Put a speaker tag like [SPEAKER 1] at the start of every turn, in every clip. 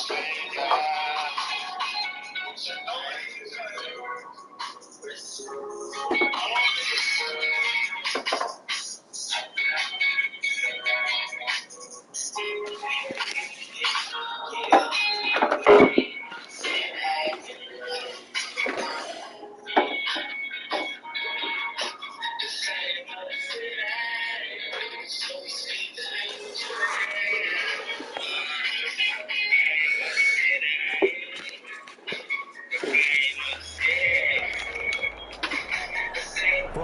[SPEAKER 1] From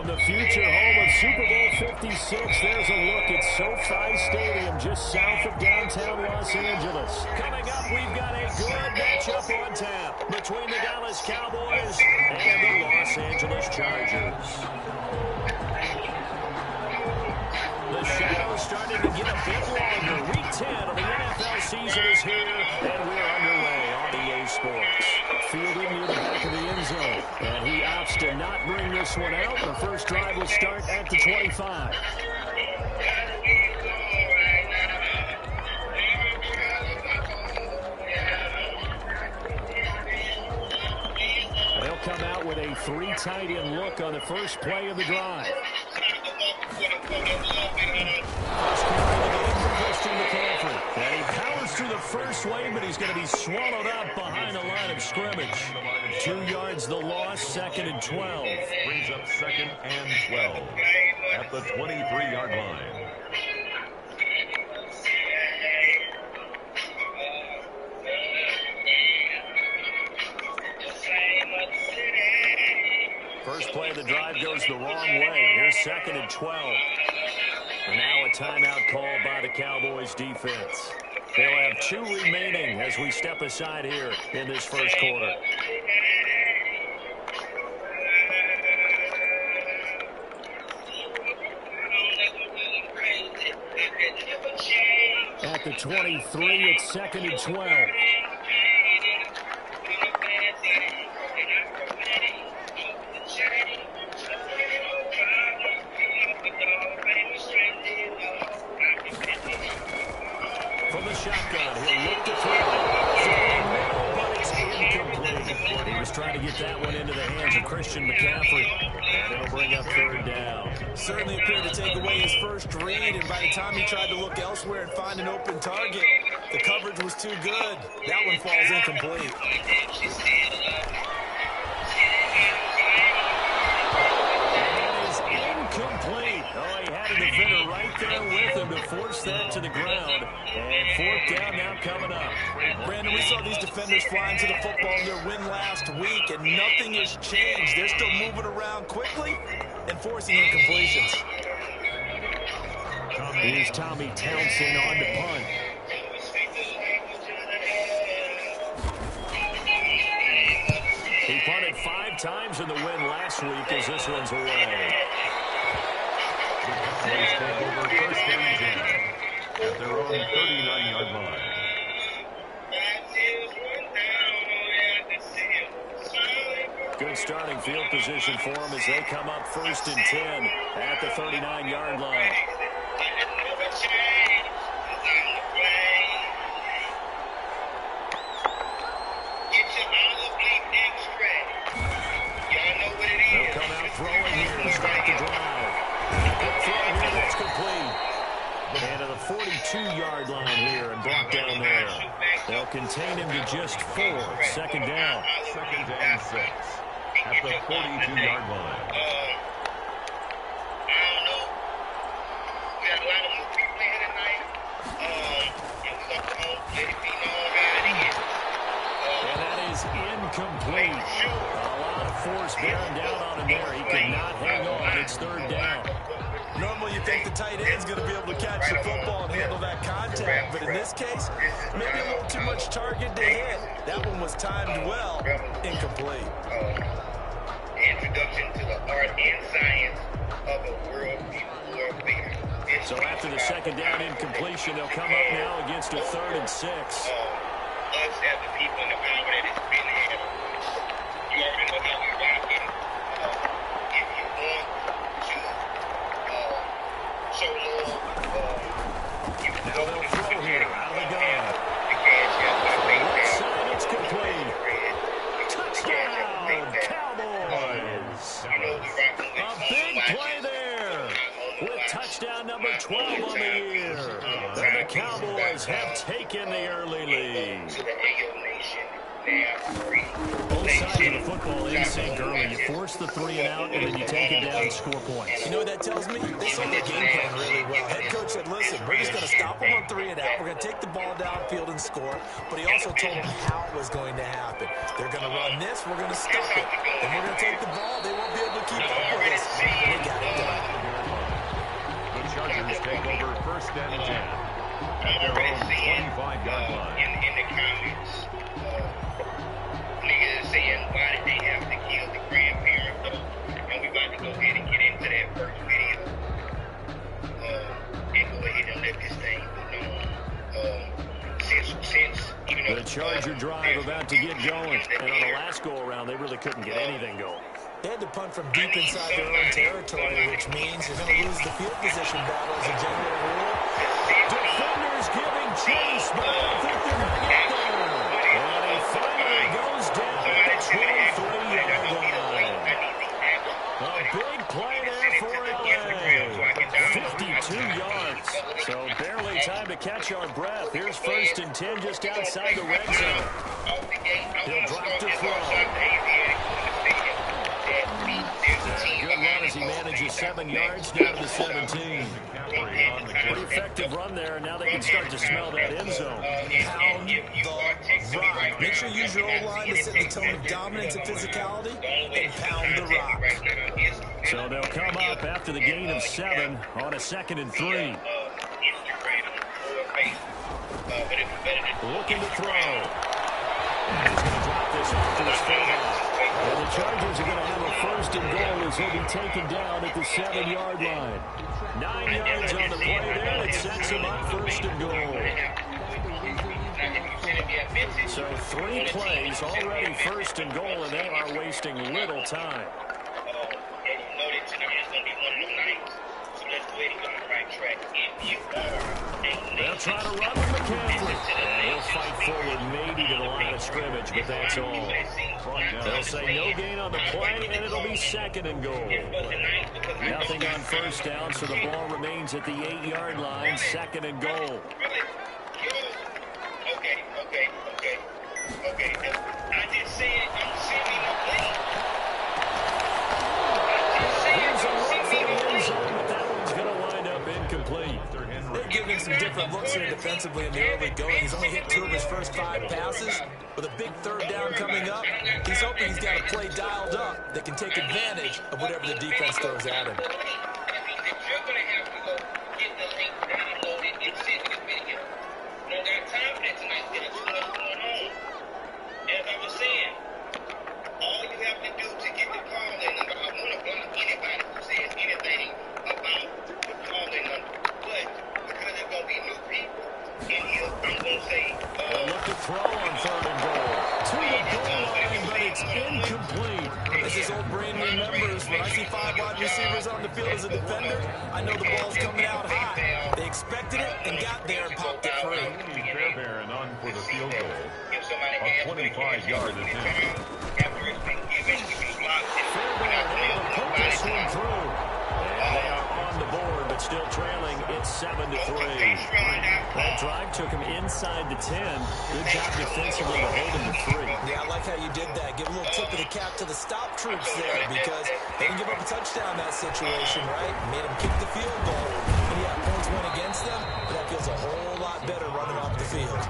[SPEAKER 1] the future home of Super Bowl 56, there's a look at SoFi Stadium just south of downtown Los Angeles. Coming up, we've got a good matchup on tap between the Dallas Cowboys and the Los Angeles Chargers. The shadow's starting to get a bit longer. Week 10 of the NFL season is here, and we're underway on EA Sports. Fielding near the back of the end zone, and he opts to not bring this one out. The first drive will start at the 25. They'll come out with a three tight end look on the first play of the drive. First carry of the game for Christian McCaffrey. And he powers through the first wave, but he's going to be swallowed up behind the line of scrimmage. 2 yards the loss, 2nd and 12.
[SPEAKER 2] Brings up 2nd and 12 at the 23-yard line.
[SPEAKER 1] First play of the drive goes the wrong way. Here's 2nd and 12. And now a timeout called by the Cowboys defense. They'll have 2 remaining as we step aside here in this first quarter. At the 23, it's 2nd and 12. From the shotgun, he'll look to throw. Throwing middle, but it's incomplete. He was trying to get that one into the hands of Christian McCaffrey, and it'll bring up 3rd down.
[SPEAKER 3] Certainly appeared to take away his first read, and by the time he tried to look elsewhere and find an open target, the coverage was too good. That one falls incomplete.
[SPEAKER 1] Incomplete. Oh, he had a defender right there with him to force that to the ground. And 4th down now coming up.
[SPEAKER 3] Brandon, we saw these defenders flying to the football in their win last week, and nothing has changed. They're still moving around quickly and forcing incompletions.
[SPEAKER 1] Here's Tommy Townsend on the punt. He punted 5 times in the win last week as this one's away.
[SPEAKER 2] Cowboys take over 1st and 10 at their own 39-yard line.
[SPEAKER 1] Good starting field position for them as they come up 1st and 10 at the 39-yard line. They'll come out throwing here to start the drive. Good throw here, that's complete. And to the 42-yard line here and brought down there. They'll contain him to just 4. 2nd down.
[SPEAKER 2] 2nd and 6 at the 42-yard line.
[SPEAKER 1] And that is incomplete. A lot of force bearing down on him there. He cannot hang on. It's 3rd down.
[SPEAKER 3] Normally you think the tight end's going to be able to catch the football and handle that contact, but in this case, maybe a little too much target to hit. That one was timed well, incomplete.
[SPEAKER 4] Introduction to the art and science of a world warfare.
[SPEAKER 1] So after the 2nd down incompletion, they'll come up now against a 3rd and 6.
[SPEAKER 4] Us as the people in the power that has been here, you already know how we rock it. If you want to show love, you
[SPEAKER 1] now they'll throw here out of the gun.
[SPEAKER 4] The cash out by
[SPEAKER 1] touchdown number 12 on the year. And the Cowboys have taken the early lead. Both sides of the football in sync early. You force the 3 and out, and then you take it down and score points.
[SPEAKER 3] You know what that tells me? They saw their game plan really well. Head coach said, listen, we're just going to stop them on 3 and out. We're going to take the ball downfield and score. But he also told them how it was going to happen. They're going to run this. We're going to stop it. Then we're going to take the ball. They won't be able to keep up with us. They got it done.
[SPEAKER 2] The Chargers take over first and 10 at their own 25-yard line.
[SPEAKER 4] In the comments, niggas saying, why did they have to kill the grandparent, though? And we about to go ahead and get into that first video. And go ahead and let this thing go on.
[SPEAKER 1] The Charger drive about to get going. And on the last go-around, they really couldn't get anything going.
[SPEAKER 3] They had to punt from deep inside their own territory, which means you're going to lose the field position battle as a general rule.
[SPEAKER 1] Defenders giving chase, but I don't think they're going to get there. And he finally goes down at the 23-yard line. A big play there for LA. 52 yards. So barely time to catch our breath. Here's first and 10 just outside the red zone. He'll drop to throw. A good run as he manages 7 yards down to the 17. Pretty effective run there. Now they can start to smell that end zone.
[SPEAKER 3] Pound the rock. Make sure you use your O-line to set the tone of dominance and physicality, and pound the rock.
[SPEAKER 1] So they'll come up after the gain of 7 on a 2nd and 3. Looking to throw. He's going to drop this off to his fullback. And the Chargers are going to have a first and goal as he'll be taken down at the 7-yard line. 9 yards on the play there. It sets him up first and goal. So 3 plays already first and goal, and they are wasting little time. They'll try to run with McCaffrey. He'll fight forward maybe to the line of scrimmage, but that's all. They'll say no gain on the play, and it'll be 2nd and goal. Nothing on first down, so the ball remains at the 8-yard line, 2nd and goal.
[SPEAKER 4] Okay. I just said I'm sending a play.
[SPEAKER 1] Here's a look for the end zone, but that one's going to wind up incomplete.
[SPEAKER 3] They're giving some different looks here defensively in the early going. He's only hit 2 of his first 5 passes. With a big 3rd down coming up, he's hoping he's got a play dialed up that can take advantage of whatever the defense throws at him.
[SPEAKER 4] You're going to have to go get the link downloaded and send the video. You don't got time for that tonight. There's too much going on. As I was saying, all you have to do to get the call-in number, I want to block anybody who says anything about the call-in number. But because there's going to be new people in here, I'm going to say...
[SPEAKER 1] look to throw on 3rd and goal. To the goal line, but it's incomplete.
[SPEAKER 3] As his old brain remembers, when I see 5 wide receivers on the field as a defender, I know the ball's coming out high. They expected it and got there and popped it free.
[SPEAKER 2] Fairbairn on for the field goal. A 25-yard attempt.
[SPEAKER 1] Fairbairn able to put this one through. And they are on the board, but still trailing. It's 7-3. That drive took him inside the 10. Good job defensively to hold him to 3.
[SPEAKER 3] Yeah, I like how you did that. Give a little tip of the cap to the stop troops there because they didn't give up a touchdown in that situation, right? Made them kick the field goal. And yeah, points went against them, but that feels a whole lot better running off the field.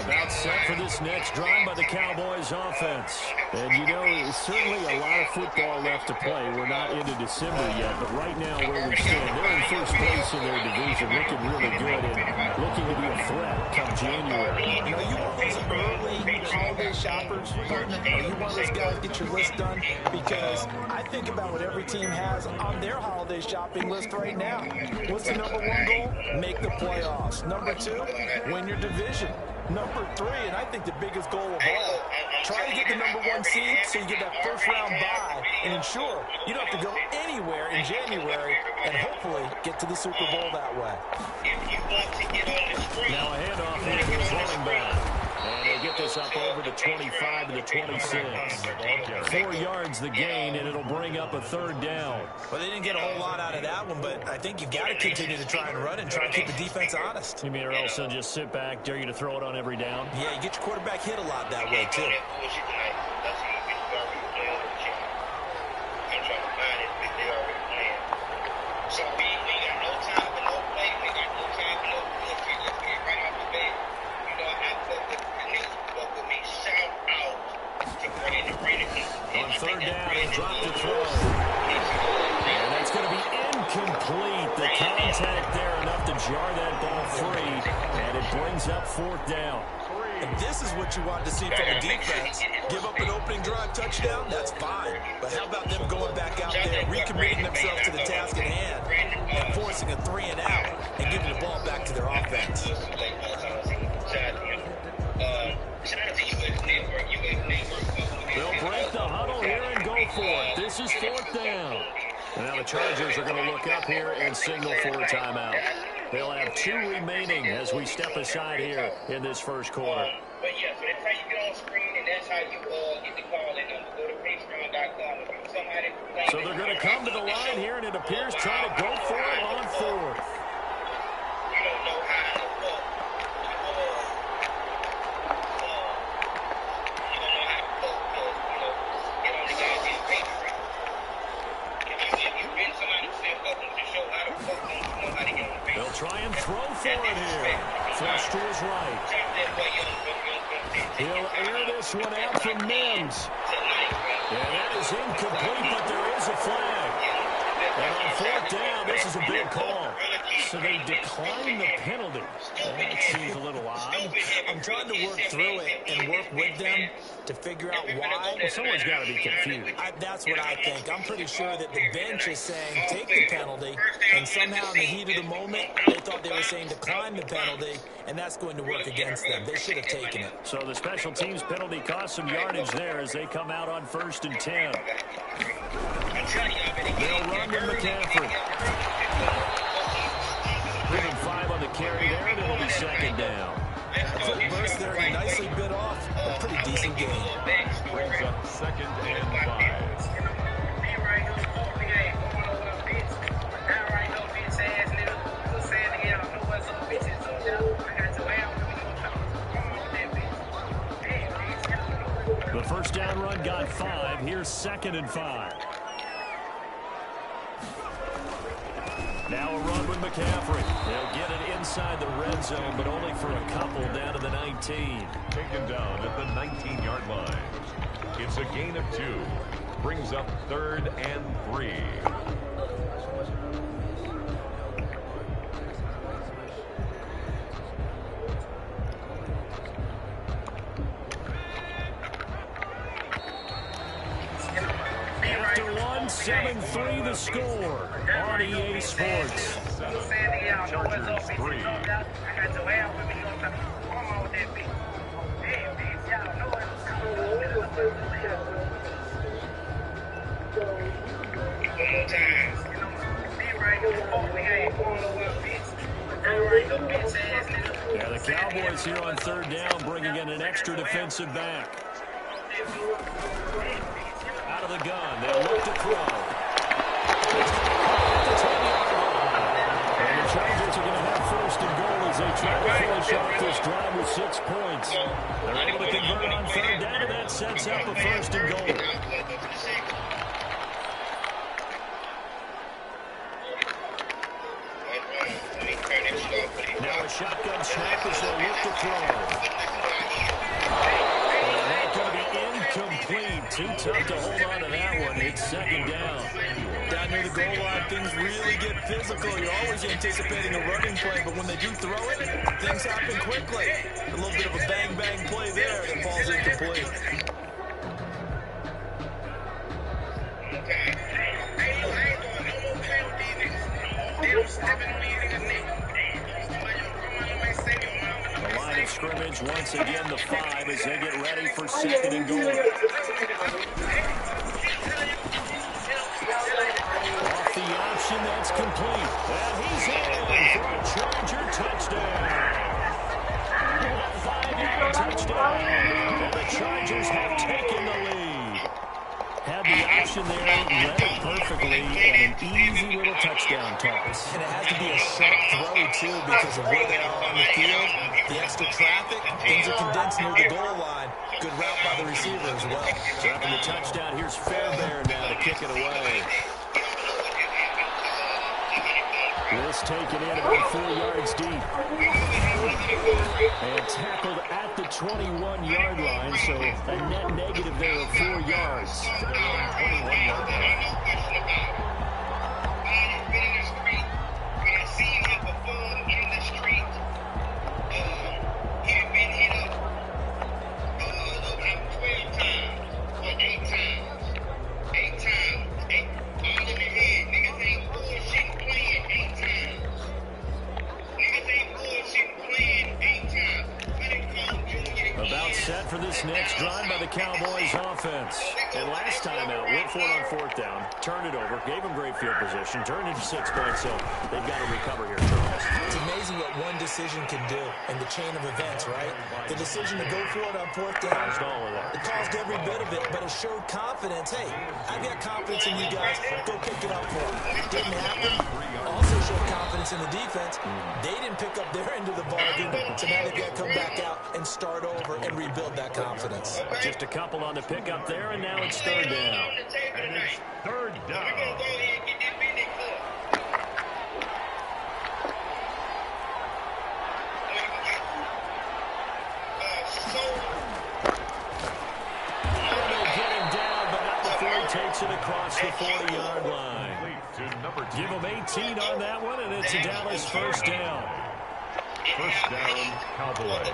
[SPEAKER 1] About set for this next drive by the Cowboys offense. And you know, certainly a lot of football left to play. We're not into December yet, but right now where we stand, they're in first place in their division, looking really good and looking to be a threat come January.
[SPEAKER 3] You know, you one of those early holiday shoppers, partner? Are you one of those guys get your list done? Because I think about what every team has on their holiday shopping list right now. What's the number 1 goal? Make the playoffs. Number 2, win your division. Number 3, and I think the biggest goal of all, try to get the number 1 seed so you get that first round bye and ensure you don't have to go anywhere in January and hopefully get to the Super Bowl that way.
[SPEAKER 1] Now a handoff here to his running back. And a get this up over the 25 to the 26. 4 yards the gain, and it'll bring up a third down.
[SPEAKER 3] Well, they didn't get a whole lot out of that one, but I think you've got to continue to try and run and try and keep the defense honest.
[SPEAKER 1] You mean or else they'll just sit back, dare you to throw it on every down?
[SPEAKER 3] Yeah, you get your quarterback hit a lot that way, too.
[SPEAKER 4] So we got no time for no play. We got no time for no bullshit. Let's get right off the bat. You know, I fuck with me. Shout out to Brandon.
[SPEAKER 1] On third down, he dropped the throw. And that's going to be incomplete. The contact there enough to jar that ball free. And it brings up fourth down.
[SPEAKER 3] And this is what you want to see from the defense. Give up an opening drive touchdown, that's fine. But how about them going back out there, recommitting themselves to the task at hand, and forcing a 3 and out, and giving the ball back to their offense.
[SPEAKER 1] They'll break the huddle here and go for it. This is fourth down. And now the Chargers are going to look up here and signal for a timeout. They'll have 2 remaining as we step aside here in this first quarter.
[SPEAKER 4] But yeah, so that's how you get on screen, and that's how you get the call in number. Go to patreon.com.
[SPEAKER 1] So they're going to come to the line here, and it appears trying to go for it on fourth.
[SPEAKER 4] You don't know how to fuck. You don't know how to fuck, get on the goddamn Patreon. If you've been somebody who said fuck them to show how to fuck them, you know how to get on the Patreon.
[SPEAKER 1] They'll try and throw for it here. Flush to his right. He'll air this one out from Mims. And that is incomplete, but there is a flag. And on fourth down, this is a big call. So they decline the penalty. That seems a little odd.
[SPEAKER 3] I'm trying to work through it and work with them to figure out why.
[SPEAKER 1] Well, someone's got to be confused.
[SPEAKER 3] That's what I think. I'm pretty sure that the bench is saying take the penalty, and somehow in the heat of the moment, they thought they were saying decline the penalty, and that's going to work against them. They should have taken it.
[SPEAKER 1] So the special teams penalty cost some yardage there as they come out on 1st and 10. They'll run to McCaffrey. 3-5 on the carry there, and it'll be second down.
[SPEAKER 3] A quick burst there, he nicely bit off. A pretty decent game.
[SPEAKER 2] Brings up 2nd and 5.
[SPEAKER 1] The first down run got 5. Here's 2nd and 5. Now a run with McCaffrey. They'll get it inside the red zone, but only for a couple down to the 19.
[SPEAKER 2] Taken down at the 19-yard line. It's a gain of 2. Brings up 3rd and 3.
[SPEAKER 1] After 7-3 the score on EA Sports.
[SPEAKER 2] Chargers 3.
[SPEAKER 1] Yeah, the Cowboys here on third down bringing in an extra defensive back. Out of the gun, they'll look to throw. And the Chargers are going to have 1st and goal as they try to finish off this drive with 6 points. They're able to convert on third down, and that sets up a 1st and goal. Now a shotgun snap as they look to throw. And that's going to be incomplete. Too tough to hold on to that one. It's 2nd down.
[SPEAKER 3] Down near the goal line, things really get physical. You're always anticipating a running play, but when they do throw it, things happen quickly. A little bit of a bang-bang play there that falls incomplete.
[SPEAKER 1] The line of scrimmage once again the 5 as they get ready for 2nd and goal. Off the option, that's complete. And he's in for a Charger touchdown. 5-yard touchdown. Had the option there, read it perfectly, and an easy little touchdown toss.
[SPEAKER 3] And it has to be a sharp throw, too, because of where they are on the field, the extra traffic, things are condensed near the goal line. Good route by the receiver as well.
[SPEAKER 1] Dropping the touchdown, here's Fairbairn now to kick it away. This taken in about 4 yards deep. And tackled at the 21-yard line, so a net negative there of 4 yards.
[SPEAKER 2] 21-yard line.
[SPEAKER 1] Set for this next drive by the Cowboys offense. And last time out, went for it on 4th down, turned it over, gave them great field position, turned into 6 points, so they've got to recover here, Charles.
[SPEAKER 3] It's amazing what one decision can do in the chain of events, right? The decision to go for it on 4th down, it caused every bit of it, but it showed confidence. Hey, I've got confidence in you guys. Go pick it up for them. Didn't happen. Also showed confidence in the defense. They didn't pick up their end of the bargain, so now they've got to come back out and start over and rebuild that confidence.
[SPEAKER 1] Just a couple on the pickup there, and now it's 3rd down.
[SPEAKER 2] And it's 3rd down.
[SPEAKER 1] Takes it across the 40-yard line. Give them 18 on that one, and it's a Dallas 1st down.
[SPEAKER 2] 1st down, Cowboys.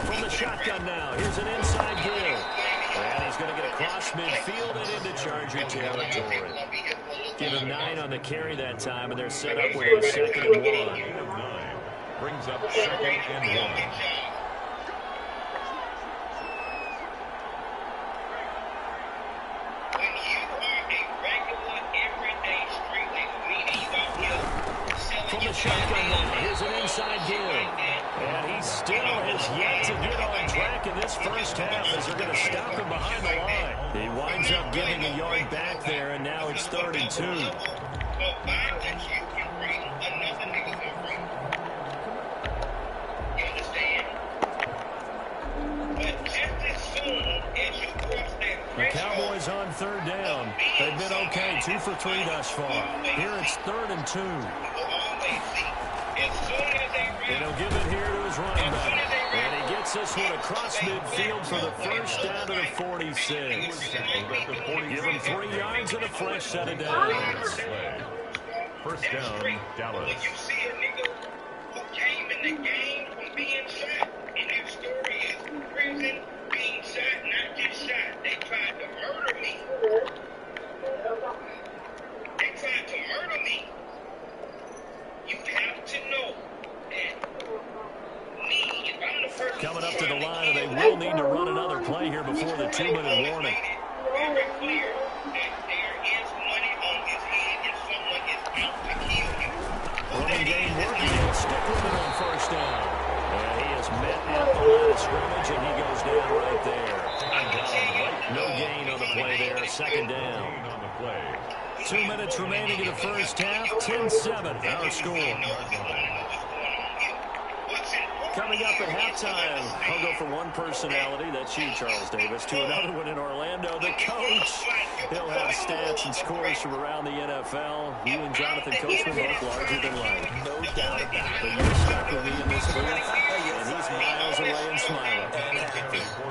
[SPEAKER 1] From the shotgun now, here's an inside give. And he's going to get across midfield and into Charger territory. Give him 9 on the carry that time, and they're set up with a 2nd and 1.
[SPEAKER 2] Brings up 2nd and 1.
[SPEAKER 1] From the shotgun now, here's an inside give. And he still has yet to get on track in this first half as they're going to stop him behind the line. He winds up getting a yard back there, and now it's 3rd and 2. The Cowboys on 3rd down. They've been okay, 2 for 3 thus far. Here it's 3rd and 2. And he'll give it here to his running back. And he gets this one across midfield for the 1st down to the 46. Give him 3 yards and a fresh set of downs.
[SPEAKER 2] 1st down, Dallas.
[SPEAKER 4] You see a nigga who came in the game from being shot, and their story is prison, being shot, not just shot. They tried to murder me. They tried to murder me. You have to know that me, if I'm the person
[SPEAKER 1] coming up to the line, and they will need to run another play here before the 2-minute warning.
[SPEAKER 4] Very clear that there is money on his head and someone is out to kill you.
[SPEAKER 1] Running game working. He'll stick with it on 1st down. And he is met at the line of scrimmage, and he goes down right there. No gain on the play there. 2nd down. 2 minutes remaining in the first half. 10-7 our score. Coming up at halftime, I'll go from one personality, that's you, Charles Davis, to another one in Orlando, the coach. He'll have stats and scores from around the NFL. You and Jonathan Coachman both larger than life.
[SPEAKER 3] No doubt about it.
[SPEAKER 1] But you're stuck with me in this booth, and he's miles away and smiling.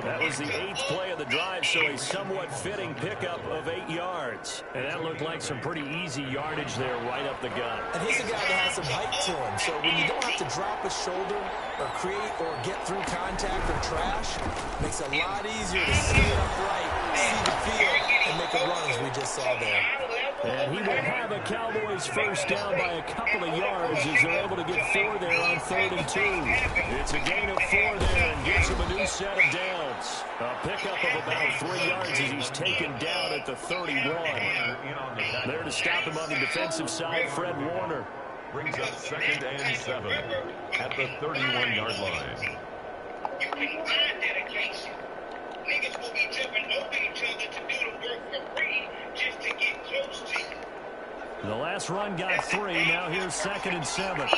[SPEAKER 1] That was the 8th play of the drive, so a somewhat fitting pickup of 8 yards. And that looked like some pretty easy yardage there right up the gut.
[SPEAKER 3] And he's a guy that has some height to him, so when you don't have to drop a shoulder or create or get through contact or trash, makes it a lot easier to stand upright, see the field, and make a run as we just saw there.
[SPEAKER 1] And he will have a Cowboys 1st down by a couple of yards as they're able to get 4 there on 3rd and 2. It's a gain of 4 there and gives him a new set of downs. A pickup of about 3 yards as he's taken down at the 31. There to stop him on the defensive side, Fred Warner.
[SPEAKER 2] Brings up 2nd and 7 at the 31-yard line.
[SPEAKER 4] You can find dedication. Niggas will be jumping over each other to do the work for free just to get close to you.
[SPEAKER 1] The last run got 3. Now here's 2nd and 7.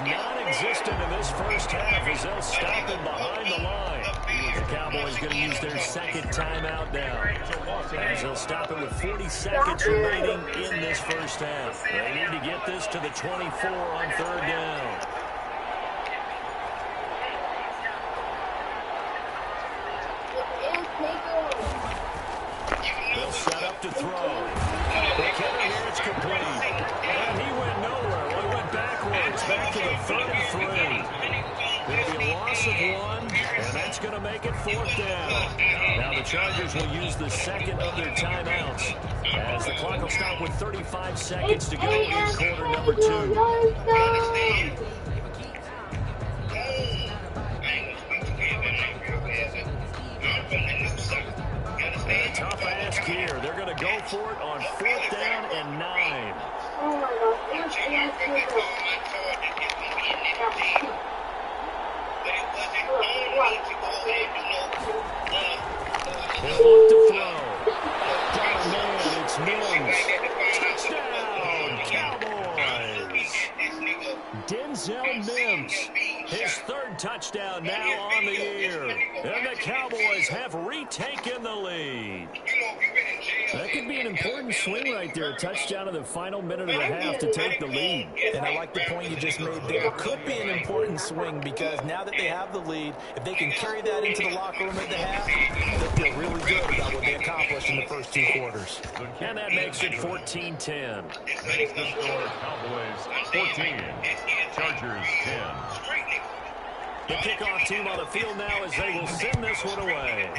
[SPEAKER 1] Non-existent in this first half as they'll stop him behind the line. The Cowboys going to use their second timeout now as they'll stop it with 40 seconds remaining in this first half. They need to get this to the 24 on 3rd down. They'll set up to throw. The kicker here, it's complete. And he went nowhere. Well, he went backwards, back to the 33. It'll be a loss of 1, and that's going to make it 4th down. Now the Chargers will use the second of their timeouts as the clock will stop with 35 seconds to go in quarter number 2. And a tough ask here. They're going to go for it on 4th down and 9.
[SPEAKER 5] Oh my gosh,
[SPEAKER 1] He'll look to throw. Got a man, it's Mims. Touchdown, Cowboys. Denzel Mims, his 3rd touchdown now on the year. And the Cowboys have retaken the lead. That could be an important swing right there. A touchdown in the final minute of the half to take the lead.
[SPEAKER 3] And I like the point you just made there. It could be an important swing because now that they have the lead, if they can carry that into the locker room at the half, they'll feel really good about what they accomplished in the first 2 quarters.
[SPEAKER 1] And that makes it 14-10.
[SPEAKER 2] That's the score. Cowboys 14, Chargers 10.
[SPEAKER 1] The kickoff team on the field now as they will send this one away.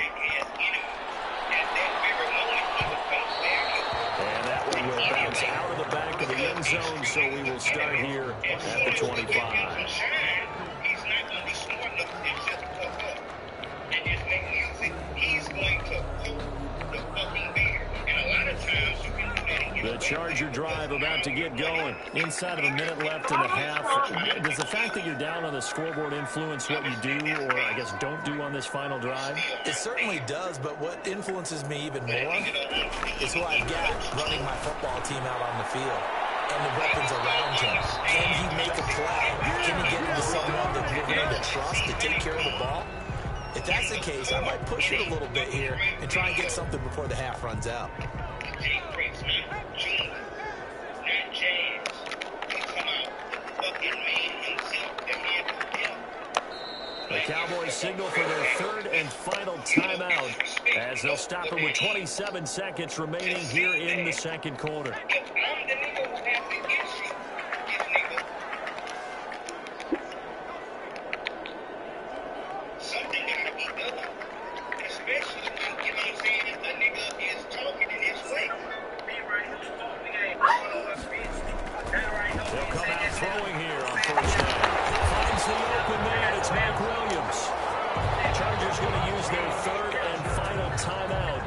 [SPEAKER 1] And that one will bounce out of the back of the end zone, so we will start here at the 25.
[SPEAKER 4] He's not going to be smart enough to just fuck up and just make music. He's going to poke the fucking bear. And a lot of times you can do that.
[SPEAKER 1] The Charger drive about to get going. Inside of a minute left in the half. Does the fact that you're down on the scoreboard influence what you do, or I guess don't do on this final drive?
[SPEAKER 3] It certainly does, but what influences me even more is who I've got running my football team out on the field and the weapons around him. Can he make a play? Can he get into someone that we're going to trust to take care of the ball? If that's the case, I might push it a little bit here and try and get something before the half runs out.
[SPEAKER 1] The Cowboys signal for their 3rd and final timeout as they'll stop it with 27 seconds remaining here in the 2nd quarter.
[SPEAKER 4] Something got to be done, especially when, you know what I'm saying, if the nigga is talking in his way.
[SPEAKER 1] They'll come out throwing here on 1st down. Finds the open man. It's Mark Williams. The Chargers going to use their 3rd and final timeout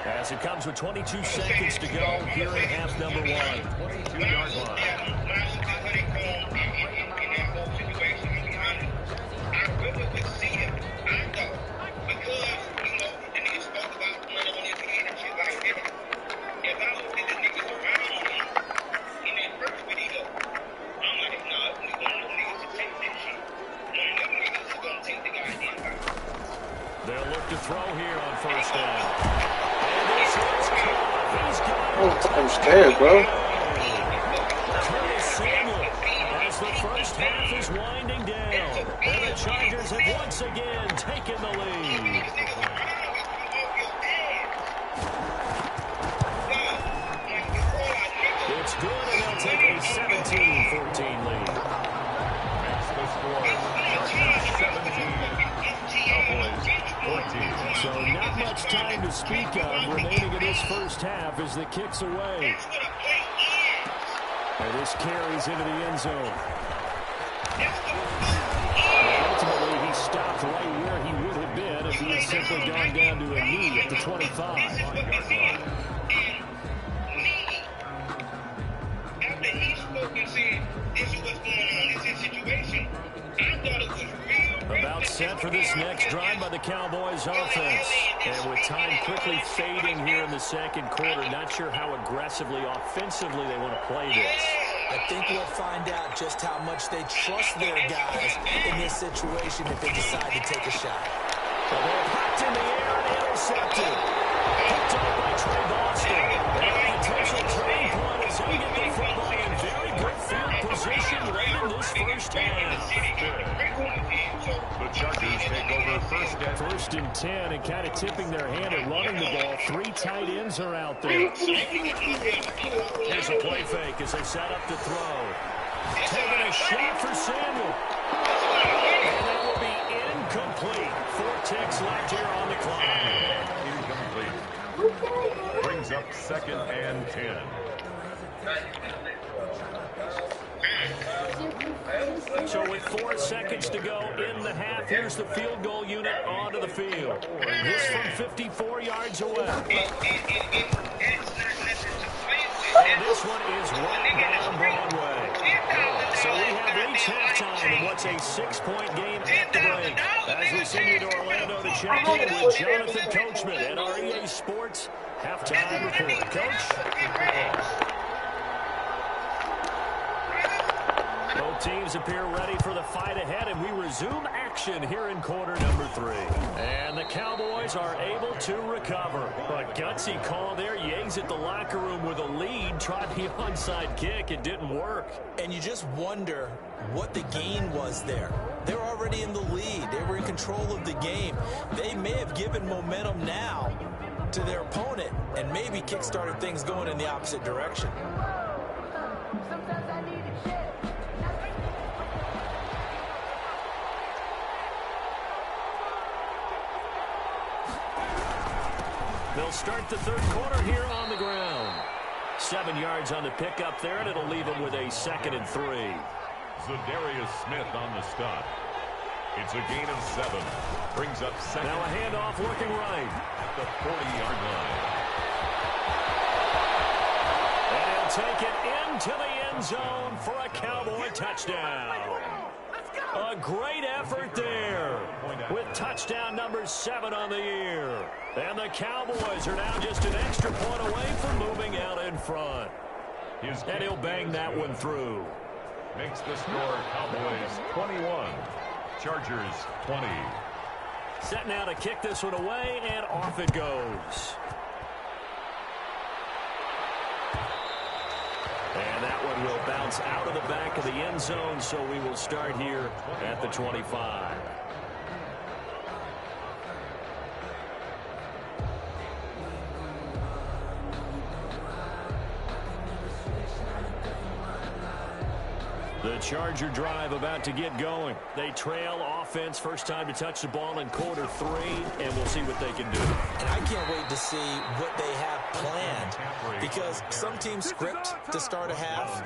[SPEAKER 1] as it comes with 22 seconds to go here in half number 1.
[SPEAKER 2] 22-yard line.
[SPEAKER 1] They'll look to throw here on 1st down. And this one's caught. He's got it.
[SPEAKER 6] I'm scared, bro.
[SPEAKER 1] Curtis Samuel as the first half is winding down. And the Chargers have once again taken the lead. It's good, and they'll take a 17-14 lead.
[SPEAKER 2] That's the score. Chargers 17, Cowboys 14.
[SPEAKER 1] So not much time to speak of remaining in this first half as the kick's away. And this carries into the end zone. Ultimately, he stopped right where he would have been if he had simply gone down to a knee at the 25.
[SPEAKER 4] After he spoke and said, this is what's going on, this is situation, I thought it was real.
[SPEAKER 1] About set for this next drive by the Cowboys offense. And with time quickly fading here in the second quarter, not sure how aggressively, offensively they want to play this.
[SPEAKER 3] I think we'll find out just how much they trust their guys in this situation if they decide to take a shot.
[SPEAKER 1] The ball popped in the air and intercepted. Picked up by Trey Boston. And a potential turning point as they get the football in very good field position late in this first half.
[SPEAKER 2] The Chargers take over
[SPEAKER 1] First and 10 and kind of tipping their hand at running the ball. 3 tight ends are out there. Here's a play fake as they set up to throw. Taking a shot for Samuel. And that will be incomplete. 4 ticks left here on the clock.
[SPEAKER 2] Incomplete. Brings up 2nd and 10.
[SPEAKER 1] So with 4 seconds to go in the half, here's the field goal unit onto the field. This from 54 yards away. And this one is right down Broadway. So we have reached halftime in what's a 6-point game at the break. As we send you to Orlando to check in with Jonathan Coachman at our EA Sports halftime report. Coach? Both teams appear ready for the fight ahead, and we resume action here in quarter number 3. And the Cowboys are able to recover. A gutsy call there. You exit the locker room with a lead. Tried the onside kick. It didn't work.
[SPEAKER 3] And you just wonder what the gain was there. They're already in the lead. They were in control of the game. They may have given momentum now to their opponent and maybe kick-started things going in the opposite direction.
[SPEAKER 1] They'll start the third quarter here on the ground. 7 yards on the pickup there, and it'll leave them with a 2nd and 3.
[SPEAKER 2] Zadarius Smith on the stop. It's a gain of 7. Brings up 2nd.
[SPEAKER 1] Now a handoff looking right.
[SPEAKER 2] At the 40-yard line.
[SPEAKER 1] And he'll take it into the end zone for a Cowboy touchdown. A great effort there with touchdown number 7 on the year. And the Cowboys are now just an extra point away from moving out in front. And he'll bang that one through.
[SPEAKER 2] Makes the score Cowboys 21. Chargers 20.
[SPEAKER 1] Set now to kick this one away, and off it goes. And that one will bounce out of the back of the end zone, so we will start here at the 25. The Charger drive about to get going. They trail offense, first time to touch the ball in quarter 3, and we'll see what they can do.
[SPEAKER 3] And I can't wait to see what they have planned, because some teams script to start a half.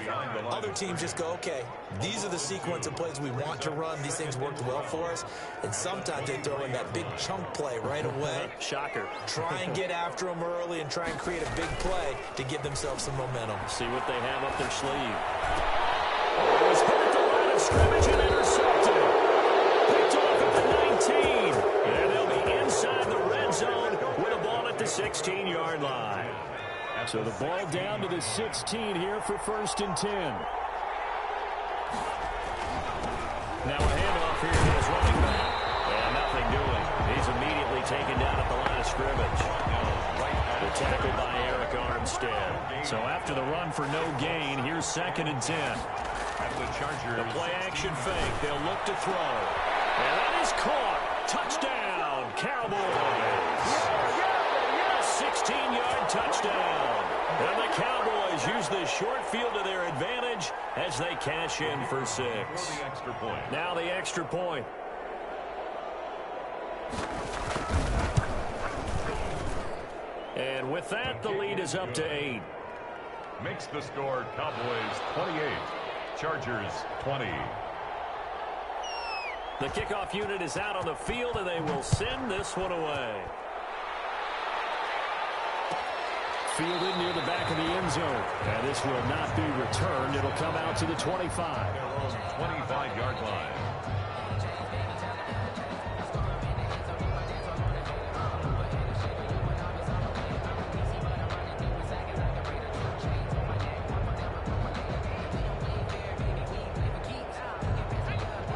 [SPEAKER 3] Other teams just go, okay, these are the sequence of plays we want to run. These things worked well for us. And sometimes they throw in that big chunk play right away.
[SPEAKER 1] Shocker.
[SPEAKER 3] Try and get after them early and try and create a big play to give themselves some momentum.
[SPEAKER 1] See what they have up their sleeve. It was hit at the line of scrimmage and intercepted. Picked off at the 19. And they'll be inside the red zone with a ball at the 16-yard line. So the ball down to the 16 here for 1st and 10. Now a handoff here to his running back. And nothing doing. He's immediately taken down at the line of scrimmage. The tackle by Eric Armstead. So after the run for no gain, here's 2nd and 10.
[SPEAKER 2] The Chargers.
[SPEAKER 1] The play action fake. They'll look to throw. And that is caught. Touchdown, Cowboys. A 16-yard touchdown. And the Cowboys use the short field to their advantage as they cash in for 6.
[SPEAKER 2] The extra point.
[SPEAKER 1] Now the extra point. And with that, the lead is up to 8.
[SPEAKER 2] Makes the score Cowboys 28. Chargers 20.
[SPEAKER 1] The kickoff unit is out on the field, and they will send this one away. Fielded near the back of the end zone. And this will not be returned. It'll come out to the 25.
[SPEAKER 2] Their own 25-yard line.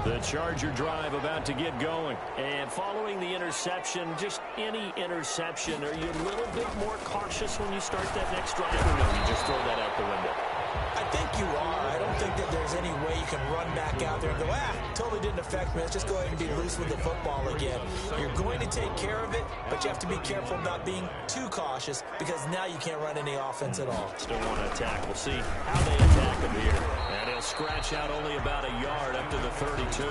[SPEAKER 1] The Charger drive about to get going. And following the interception, just any interception, are you a little bit more cautious when you start that next drive, or no, you just throw that out the window?
[SPEAKER 3] I think you are. I don't think that there's any way you can run back out there and go, totally didn't affect me. Let's just go ahead and be loose with the football again. You're going to take care of it, but you have to be careful about being too cautious because now you can't run any offense at all.
[SPEAKER 1] Still want to attack. We'll see how they attack him here. And he'll scratch out only about a yard up to the 32.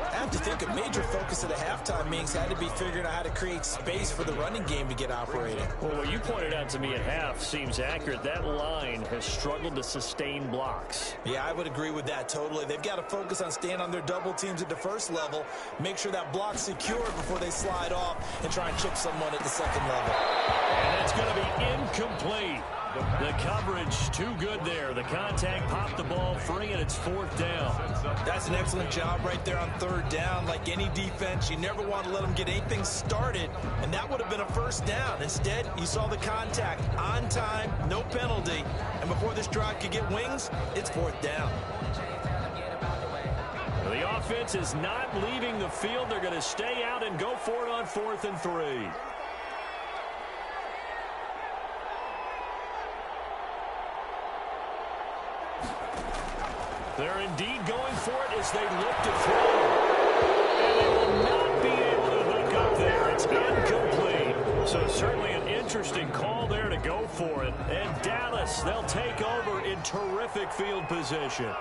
[SPEAKER 3] I have to think a major focus of the halftime meetings had to be figuring out how to create space for the running game to get operating.
[SPEAKER 1] Well, what you pointed out to me at half seems accurate. That line has struggled to sustain blocks.
[SPEAKER 3] Yeah, I would agree with that totally. They've got to focus on staying on their double teams at the first level, make sure that block's secure before they slide off and try and chip someone at the second level.
[SPEAKER 1] And that's going to be incomplete. The coverage too good there. The contact popped the ball free, and it's fourth down.
[SPEAKER 3] That's an excellent job right there on third down. Like any defense, you never want to let them get anything started, and that would have been a first down. Instead, you saw the contact on time, no penalty, and before this drive could get wings, it's fourth down.
[SPEAKER 1] The offense is not leaving the field. They're going to stay out and go for it on 4th and 3. They're indeed going for it as they look to throw. And they will not be able to hook up there. It's incomplete. So certainly an interesting call there to go for it. And Dallas, they'll take over in terrific field position.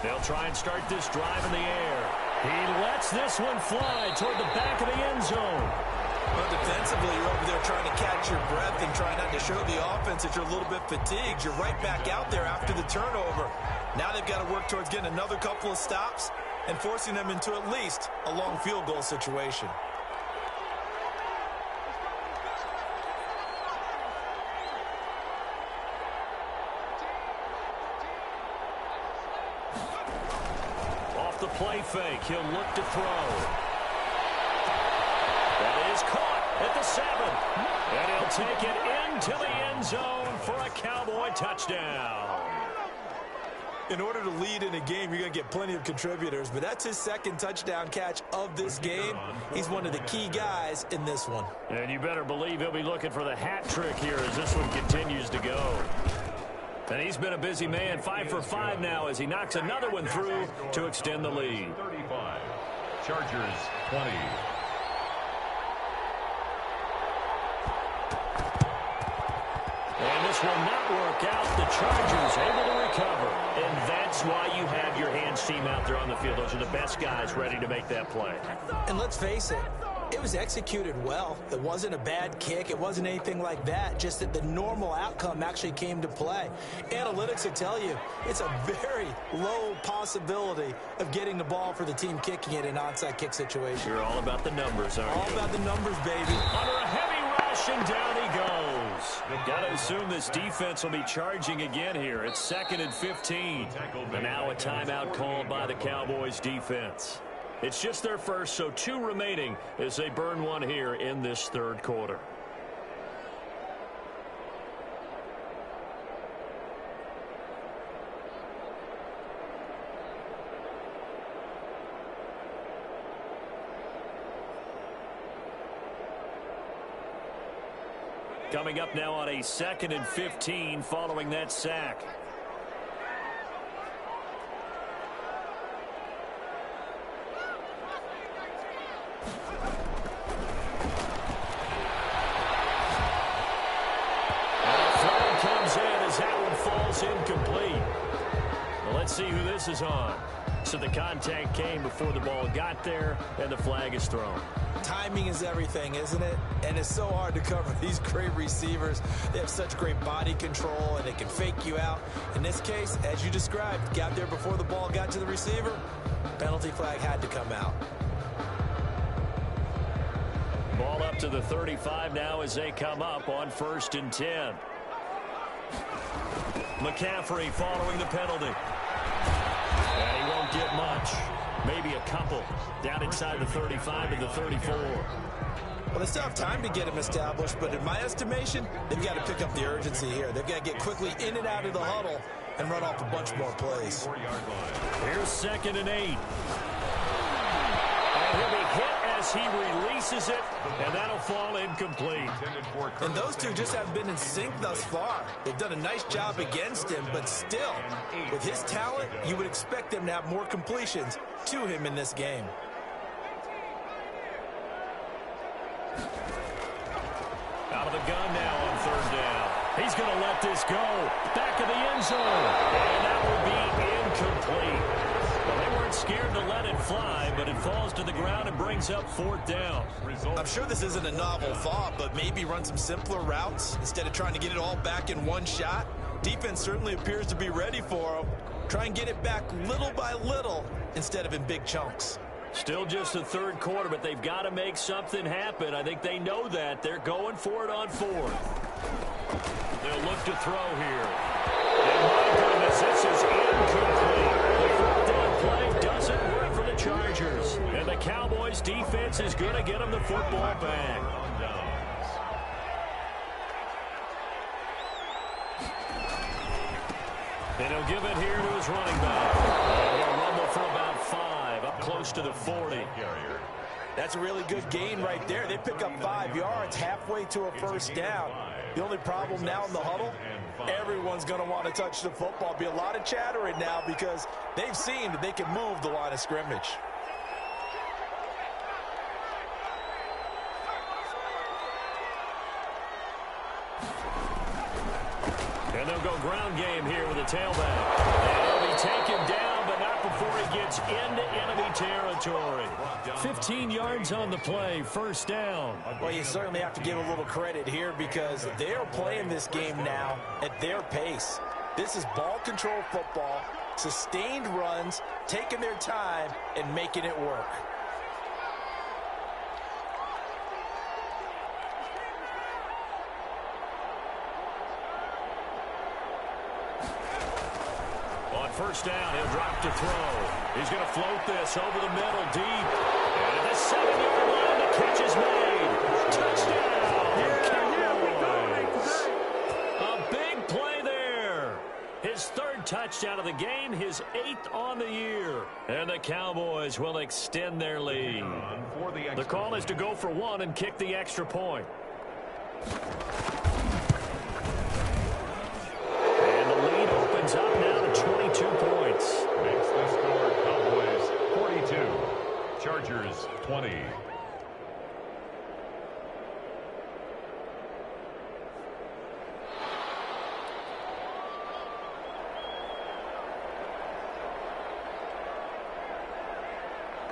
[SPEAKER 1] They'll try and start this drive in the air. He lets this one fly toward the back of the end zone.
[SPEAKER 3] Well, defensively, you're over there trying to catch your breath and try not to show the offense that you're a little bit fatigued. You're right back out there after the turnover. Now they've got to work towards getting another couple of stops and forcing them into at least a long field goal situation.
[SPEAKER 1] Off the play fake, he'll look to throw. That is caught at the 7. And he'll take it into the end zone for a Cowboy touchdown.
[SPEAKER 3] In order to lead in a game, you're going to get plenty of contributors, but that's his second touchdown catch of this game. He's one of the key guys in this one.
[SPEAKER 1] And you better believe he'll be looking for the hat trick here as this one continues to go. And he's been a busy man, 5 for 5 now as he knocks another one through to extend the lead.
[SPEAKER 2] 35. Chargers 20.
[SPEAKER 1] And this will not work out. The Chargers able to recover. And that's why you have your hands team out there on the field. Those are the best guys ready to make that play.
[SPEAKER 3] And let's face it, it was executed well. It wasn't a bad kick. It wasn't anything like that. Just that the normal outcome actually came to play. Analytics will tell you it's a very low possibility of getting the ball for the team kicking it in an onside kick situation.
[SPEAKER 1] You're all about the numbers, aren't you?
[SPEAKER 3] All about the numbers, baby.
[SPEAKER 1] Under a heavy rush, and down he goes. Got to assume this defense will be charging again here. It's 2nd and 15. And now a timeout called by the Cowboys defense. It's just their first, so 2 remaining as they burn one here in this third quarter. Coming up now on a 2nd and 15 following that sack. Comes in as that one falls incomplete. Well, let's see who this is on. So the contact came before the ball got there, and the flag is thrown.
[SPEAKER 3] Timing is everything, isn't it? And it's so hard to cover these great receivers. They have such great body control, and they can fake you out. In this case, as you described, got there before the ball got to the receiver. Penalty flag had to come out.
[SPEAKER 1] Ball up to the 35 now as they come up on 1st and 10. McCaffrey following the penalty. And he won't get much. Maybe a couple. Down inside the 35 and the 34.
[SPEAKER 3] Well, they still have time to get him established, but in my estimation, they've got to pick up the urgency here. They've got to get quickly in and out of the huddle and run off a bunch more plays.
[SPEAKER 1] Here's 2nd and 8. And he'll be hit as he releases it, and that'll fall incomplete.
[SPEAKER 3] And those two just haven't been in sync thus far. They've done a nice job against him, but still, with his talent, you would expect them to have more completions to him in this game.
[SPEAKER 1] Out of the gun now on 3rd down. He's going to let this go. Back of the end zone. And that will be incomplete. Well, they weren't scared to let it fly, but it falls to the ground and brings up 4th down.
[SPEAKER 3] I'm sure this isn't a novel thought, but maybe run some simpler routes instead of trying to get it all back in one shot. Defense certainly appears to be ready for them. Try and get it back little by little instead of in big chunks.
[SPEAKER 1] Still just the 3rd quarter, but they've got to make something happen. I think they know that. They're going for it on 4th. They'll look to throw here. And my goodness, this is incomplete. The 4th down play doesn't work for the Chargers. And the Cowboys defense is going to get them the football back. And he'll give it here to his running back. He'll rumble for about 5, up close to the 40.
[SPEAKER 3] That's a really good gain right there. They pick up 5 yards halfway to a 1st down. The only problem now in the huddle, everyone's going to want to touch the football. Be a lot of chattering now because they've seen that they can move the line of scrimmage.
[SPEAKER 1] And they'll go ground game here with a tailback. And he'll be taken down, but not before he gets into enemy territory. 15 yards on the play, 1st down.
[SPEAKER 3] Well, you certainly have to give a little credit here because they're playing this game now at their pace. This is ball control football, sustained runs, taking their time, and making it work.
[SPEAKER 1] On 1st down, he'll drop to throw. He's going to float this over the middle deep. And at the 7-yard line, the catch is made. Touchdown, Cowboys. A big play there. His 3rd touchdown of the game, his 8th on the year. And the Cowboys will extend their lead. The call is to go for 1 and kick the extra point. Up now to 22 points.
[SPEAKER 2] Makes the score Cowboys 42, Chargers 20.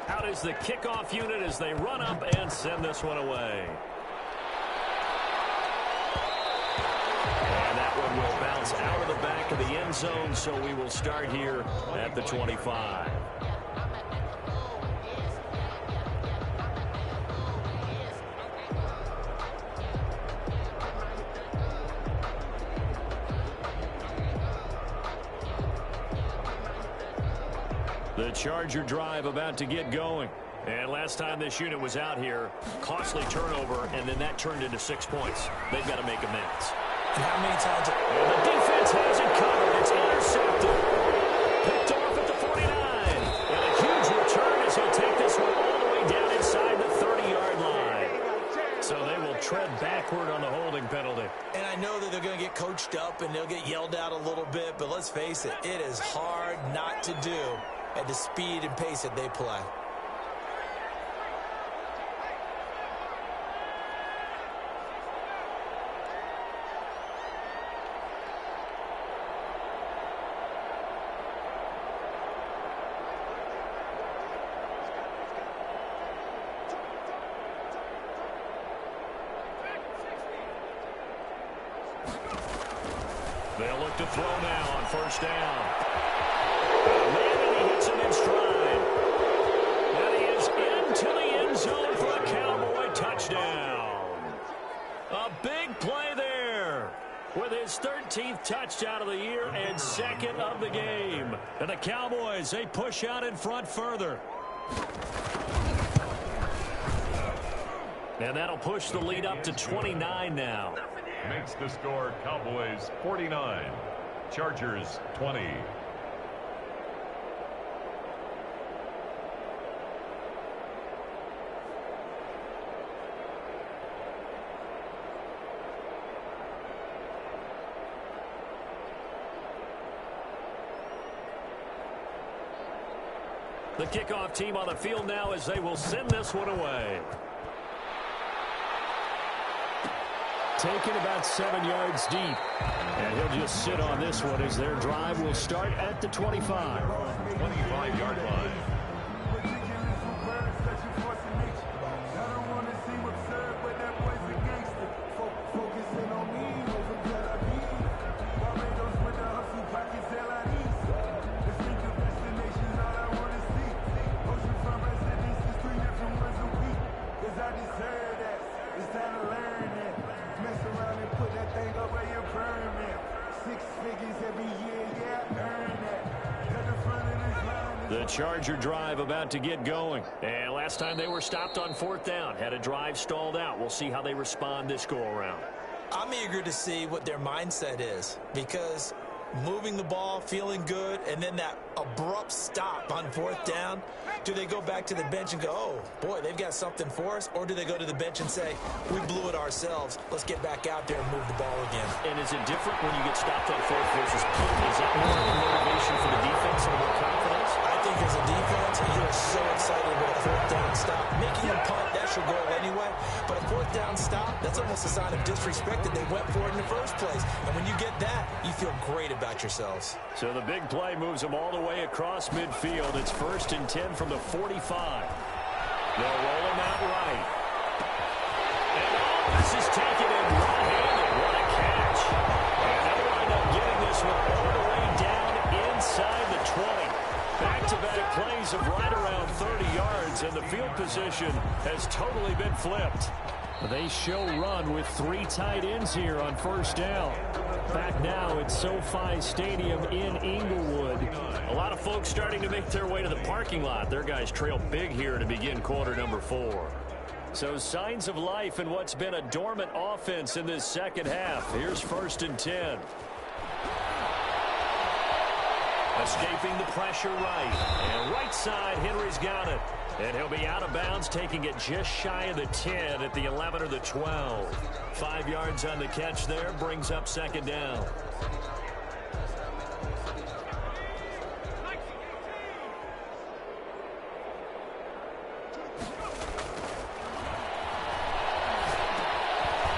[SPEAKER 1] Out is the kickoff unit as they run up and send this one away. Will bounce out of the back of the end zone, so we will start here at the 25. The Charger drive about to get going. And last time this unit was out here, costly turnover, and then that turned into 6 points. They've got to make amends.
[SPEAKER 3] And how many times?
[SPEAKER 1] And the defense has it covered. It's intercepted. Picked off at the 49. And a huge return as he'll take this one all the way down inside the 30-yard line. So they will tread backward on the holding penalty.
[SPEAKER 3] And I know that they're going to get coached up and they'll get yelled out a little bit, but let's face it, it is hard not to do at the speed and pace that they play.
[SPEAKER 1] throw now on first down. And he hits him in stride. And he is into the end zone for a Cowboy touchdown. A big play there with his 13th touchdown of the year and second of the game. And the Cowboys, they push out in front further. And that'll push the lead up to 29 now.
[SPEAKER 2] Makes the score Cowboys 49, Chargers 20.
[SPEAKER 1] The kickoff team on the field now as they will send this one away. Taken about 7 yards deep. And he'll just sit on this one as their drive will start at the 25.
[SPEAKER 2] 25-yard line.
[SPEAKER 1] The Charger drive about to get going. And last time they were stopped on fourth down, had a drive stalled out. We'll see how they respond this go-around.
[SPEAKER 3] I'm eager to see what their mindset is, because moving the ball, feeling good, and then that abrupt stop on fourth down, do they go back to the bench and go, oh, boy, they've got something for us? Or do they go to the bench and say, we blew it ourselves, let's get back out there and move the ball again?
[SPEAKER 1] And is it different when you get stopped on fourth versus punt? Is that more of a motivation for the defense or more confidence?
[SPEAKER 3] I think as a defense, you're so excited with a fourth down stop. Making a punt, that's your goal anyway. But a fourth down stop, that's almost a sign of disrespect that they went for it in the first place. And when you get that, you feel great about yourselves.
[SPEAKER 1] So the big play moves them all the way across midfield. It's 1st and 10 from the 45. They'll roll him out right. And this is taken in one-handed. What a catch. And they'll wind up getting this one all the way down inside the 20. Back-to-back plays of right around 30 yards, and the field position has totally been flipped. They show run with 3 tight ends here on first down. Back now at SoFi Stadium in Inglewood. A lot of folks starting to make their way to the parking lot. Their guys trail big here to begin quarter number 4. So signs of life in what's been a dormant offense in this second half. Here's 1st and 10. Escaping the pressure right. And right side, Henry's got it. And he'll be out of bounds, taking it just shy of the 10 at the 11 or the 12. 5 yards on the catch there, brings up 2nd down.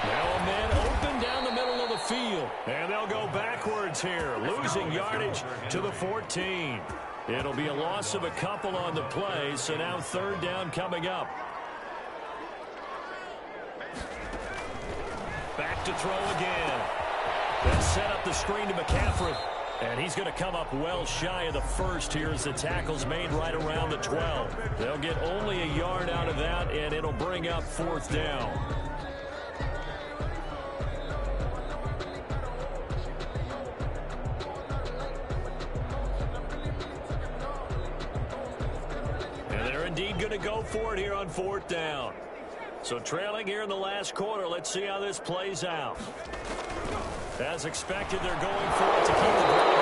[SPEAKER 1] Now a man open down the middle of the field. And they'll go backwards here, losing yardage to the 14. It'll be a loss of a couple on the play, so now 3rd down coming up. Back to throw again. They'll set up the screen to McCaffrey. And he's going to come up well shy of the 1st here as the tackle's made right around the 12. They'll get only a yard out of that, and it'll bring up 4th down. Indeed going to go for it here on 4th down. So trailing here in the last quarter. Let's see how this plays out. As expected, they're going for it to keep the ball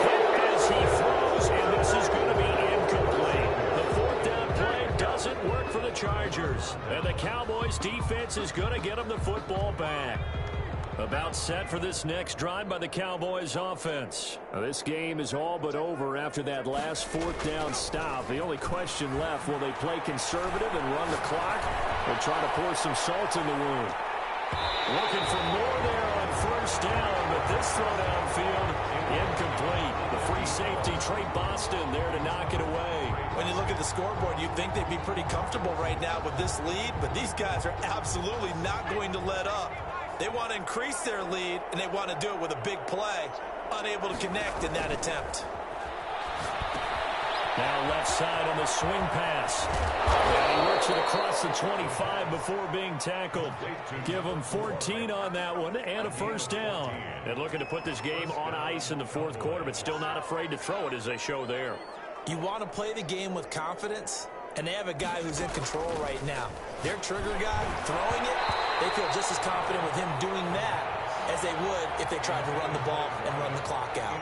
[SPEAKER 1] hit as he throws, and this is going to be incomplete. The 4th down play doesn't work for the Chargers. And the Cowboys defense is going to get them the football back. About set for this next drive by the Cowboys offense. Now, this game is all but over after that last 4th down stop. The only question left, will they play conservative and run the clock or try to pour some salt in the wound? Looking for more there on 1st down, but this throw downfield incomplete. The free safety, Trey Boston, there to knock it away.
[SPEAKER 3] When you look at the scoreboard, you'd think they'd be pretty comfortable right now with this lead, but these guys are absolutely not going to let up. They want to increase their lead, and they want to do it with a big play. Unable to connect in that attempt.
[SPEAKER 1] Now left side on the swing pass. And he works it across the 25 before being tackled. Give him 14 on that one and a first down. And looking to put this game on ice in the fourth quarter, but still not afraid to throw it as they show there.
[SPEAKER 3] You want to play the game with confidence, and they have a guy who's in control right now. Their trigger guy throwing it, they feel just as confident with him doing that as they would if they tried to run the ball and run the clock out.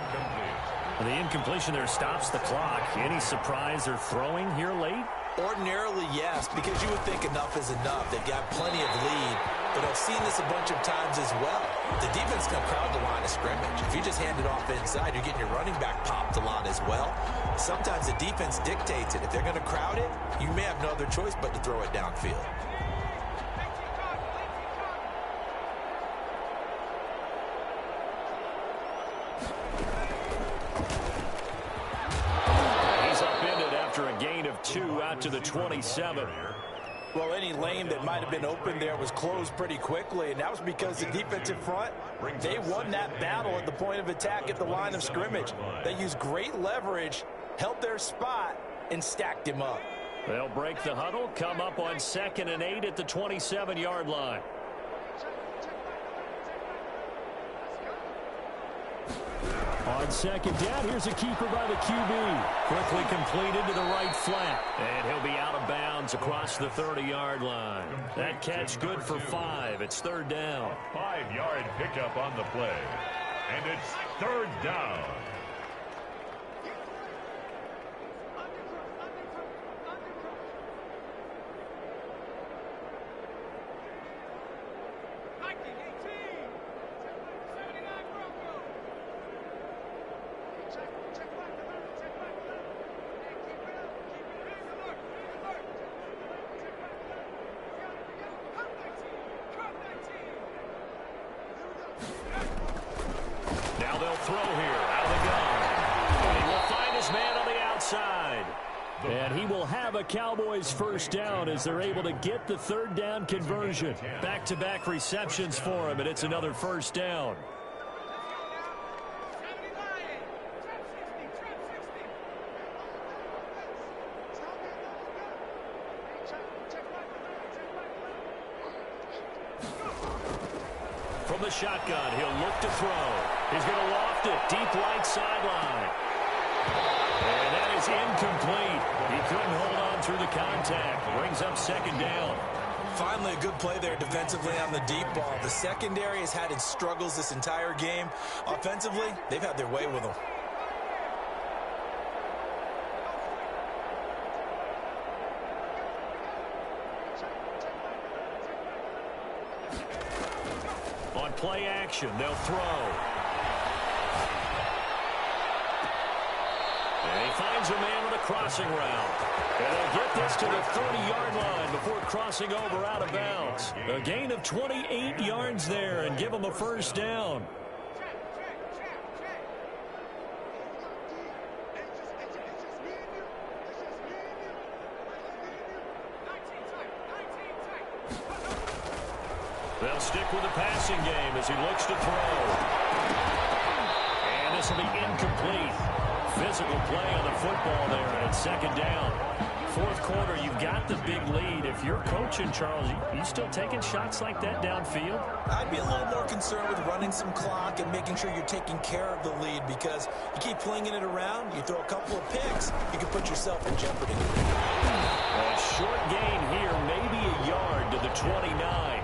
[SPEAKER 1] The incompletion there stops the clock. Any surprise they're throwing here late?
[SPEAKER 3] Ordinarily, yes, because you would think enough is enough. They've got plenty of lead, but I've seen this a bunch of times as well. The defense can crowd the line of scrimmage. If you just hand it off inside, you're getting your running back popped a lot as well. Sometimes the defense dictates it. If they're going to crowd it, you may have no other choice but to throw it downfield.
[SPEAKER 1] After a gain of 2 out to the 27.
[SPEAKER 3] Well, any lane that might have been open there was closed pretty quickly, and that was because the defensive front, they won that battle at the point of attack at the line of scrimmage. They used great leverage, held their spot, and stacked him up.
[SPEAKER 1] They'll break the huddle, come up on 2nd and 8 at the 27-yard line. On 2nd down, here's a keeper by the QB. Quickly completed to the right flat. And he'll be out of bounds across the 30-yard line. That catch good for 5. It's 3rd down.
[SPEAKER 2] A 5-yard pickup on the play. And it's 3rd down.
[SPEAKER 1] And he will have a Cowboys first down as they're able to get the 3rd down conversion. Back-to-back receptions for him, and it's another first down. From the shotgun, he'll look to throw. He's going to loft it deep right sideline. And that is incomplete. He couldn't hold on through the contact. Brings up 2nd down.
[SPEAKER 3] Finally, a good play there defensively on the deep ball. The secondary has had its struggles this entire game. Offensively, they've had their way with them.
[SPEAKER 1] On play action, they'll throw. And he finds a man on a crossing route. And they'll get this to the 30-yard line before crossing over out of bounds. A gain of 28 yards there and give them a first down. They'll stick with the passing game as he looks to throw. And this will be incomplete. Physical play on the football there, and it's 2nd down. Fourth quarter, you've got the big lead. If you're coaching, Charles, you still taking shots like that downfield?
[SPEAKER 3] I'd be a little more concerned with running some clock and making sure you're taking care of the lead, because you keep flinging it around, you throw a couple of picks, you can put yourself in jeopardy.
[SPEAKER 1] A short gain here, maybe a yard to the 29.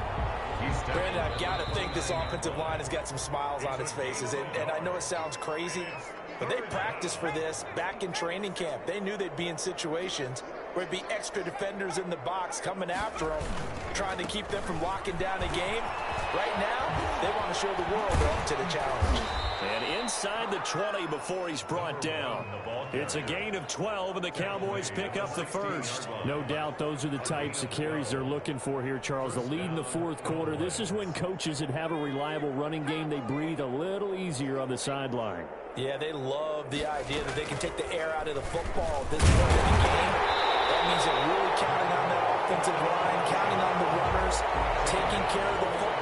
[SPEAKER 3] Brandon, I've got to think this offensive line has got some smiles on its faces, and I know it sounds crazy, but they practiced for this back in training camp. They knew they'd be in situations where it'd be extra defenders in the box coming after them, trying to keep them from locking down a game. Right now, they want to show the world they're up to the challenge.
[SPEAKER 1] And inside the 20 before he's brought down. It's a gain of 12, and the Cowboys pick up the first. No doubt those are the types of carries they're looking for here, Charles. The lead in the fourth quarter. This is when coaches that have a reliable running game, they breathe a little easier on the sideline.
[SPEAKER 3] Yeah, they love the idea that they can take the air out of the football at this point in the game. That means they're really counting on that offensive line, counting on the runners, taking care of the football.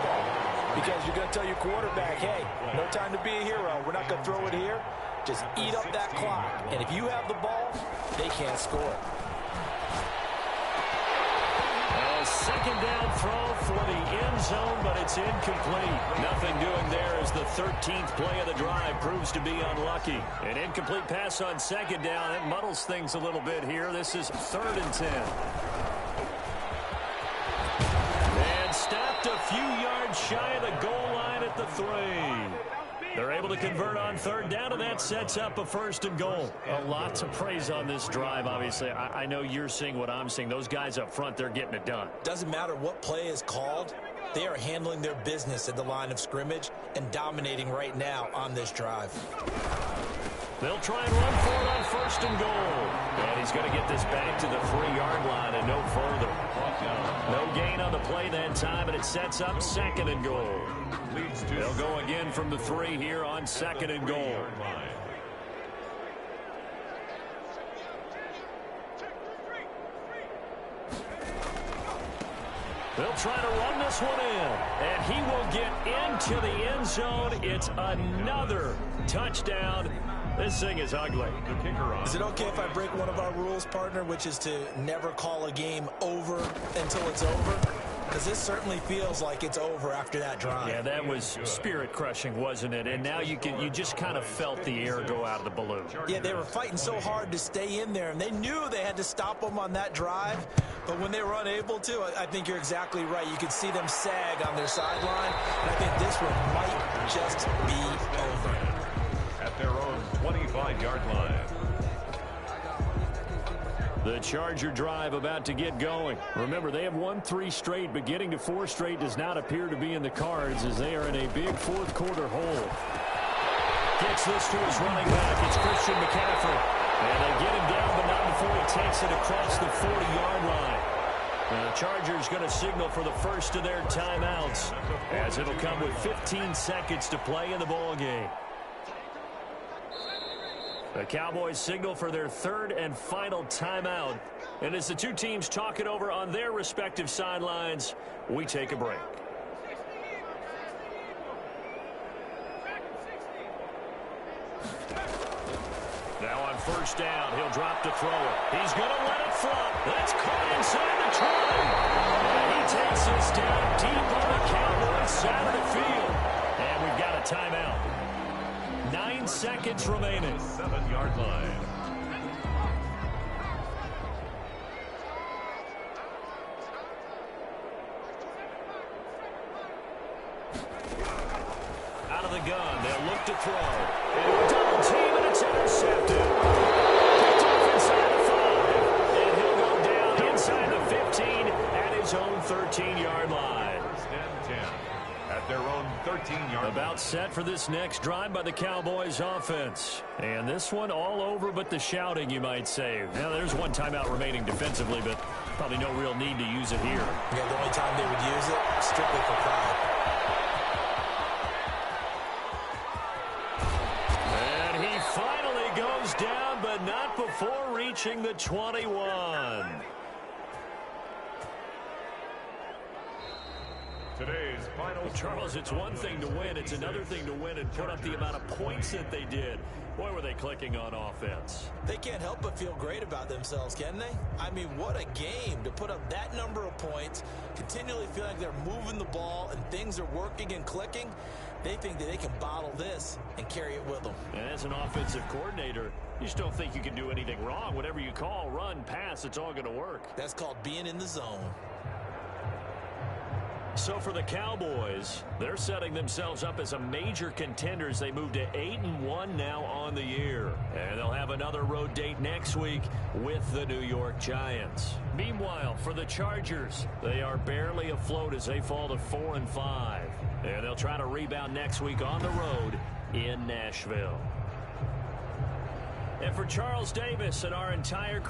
[SPEAKER 3] because you're going to tell your quarterback, hey, no time to be a hero. We're not going to throw it here. Just eat up that clock. And if you have the ball, they can't score.
[SPEAKER 1] Second down throw for the end zone, but it's incomplete. Nothing doing there as the 13th play of the drive proves to be unlucky. An incomplete pass on second down. It muddles things a little bit here. This is 3rd and 10. And stopped a few yards shy of the goal line at the 3. They're able to convert on 3rd down, and that sets up a 1st and goal. A lot to praise on this drive, obviously. I know you're seeing what I'm seeing. Those guys up front, they're getting it done.
[SPEAKER 3] Doesn't matter what play is called. They are handling their business at the line of scrimmage and dominating right now on this drive.
[SPEAKER 1] They'll try and run for it on 1st and goal. And he's going to get this back to the 3-yard line and no further. No gain on the play that time, and it sets up 2nd and goal. They'll go again from the 3 here on 2nd and goal. They'll try to run this one in, and he will get into the end zone. It's another touchdown. This thing is ugly.
[SPEAKER 3] Is it okay if I break one of our rules, partner, which is to never call a game over until it's over? Because this certainly feels like it's over after that drive.
[SPEAKER 1] Yeah, that was spirit-crushing, wasn't it? And now you just kind of felt the air go out of the balloon.
[SPEAKER 3] Yeah, they were fighting so hard to stay in there, and they knew they had to stop them on that drive. But when they were unable to, I think you're exactly right. You could see them sag on their sideline, and I think this one might just be over.
[SPEAKER 2] At their own 25-yard line.
[SPEAKER 1] The Charger drive about to get going. Remember, they have won 3 straight, but getting to 4 straight does not appear to be in the cards as they are in a big 4th quarter hole. Gets this to his running back. It's Christian McCaffrey. And they get him down, but not before he takes it across the 40-yard line. And the Chargers going to signal for the first of their timeouts, as it'll come with 15 seconds to play in the ball game. The Cowboys signal for their 3rd and final timeout. And as the two teams talk it over on their respective sidelines, we take a break. Now on 1st down, he'll drop to throw it. He's going to let it flop. That's caught inside the 20. And he takes this down deep on the Cowboys side of the field. And we've got a timeout. 9 seconds remaining.
[SPEAKER 2] 7-yard line.
[SPEAKER 1] Out of the gun, they'll look to throw. And a double team, and it's intercepted. Picked off inside the 5. And he'll go down inside the 15 at his own 13-yard line.
[SPEAKER 2] 1st and 10. At their own 13-yard.
[SPEAKER 1] About set for this next drive by the Cowboys offense. And this one all over but the shouting, you might say. Now, there's one timeout remaining defensively, but probably no real need to use it here.
[SPEAKER 3] Yeah, the only time they would use it, strictly for pride.
[SPEAKER 1] And he finally goes down, but not before reaching the 21.
[SPEAKER 2] Today's final.
[SPEAKER 1] Well, Charles, it's one thing to win. It's another thing to win and put up the amount of points that they did. Boy, were they clicking on offense.
[SPEAKER 3] They can't help but feel great about themselves, can they? I mean, what a game to put up that number of points, continually feel like they're moving the ball and things are working and clicking. They think that they can bottle this and carry it with them.
[SPEAKER 1] And as an offensive coordinator, you just don't think you can do anything wrong. Whatever you call, run, pass, it's all going to work.
[SPEAKER 3] That's called being in the zone.
[SPEAKER 1] So for the Cowboys, they're setting themselves up as a major contender as they move to 8-1 now on the year. And they'll have another road date next week with the New York Giants. Meanwhile, for the Chargers, they are barely afloat as they fall to 4-5. And they'll try to rebound next week on the road in Nashville. And for Charles Davis and our entire crew,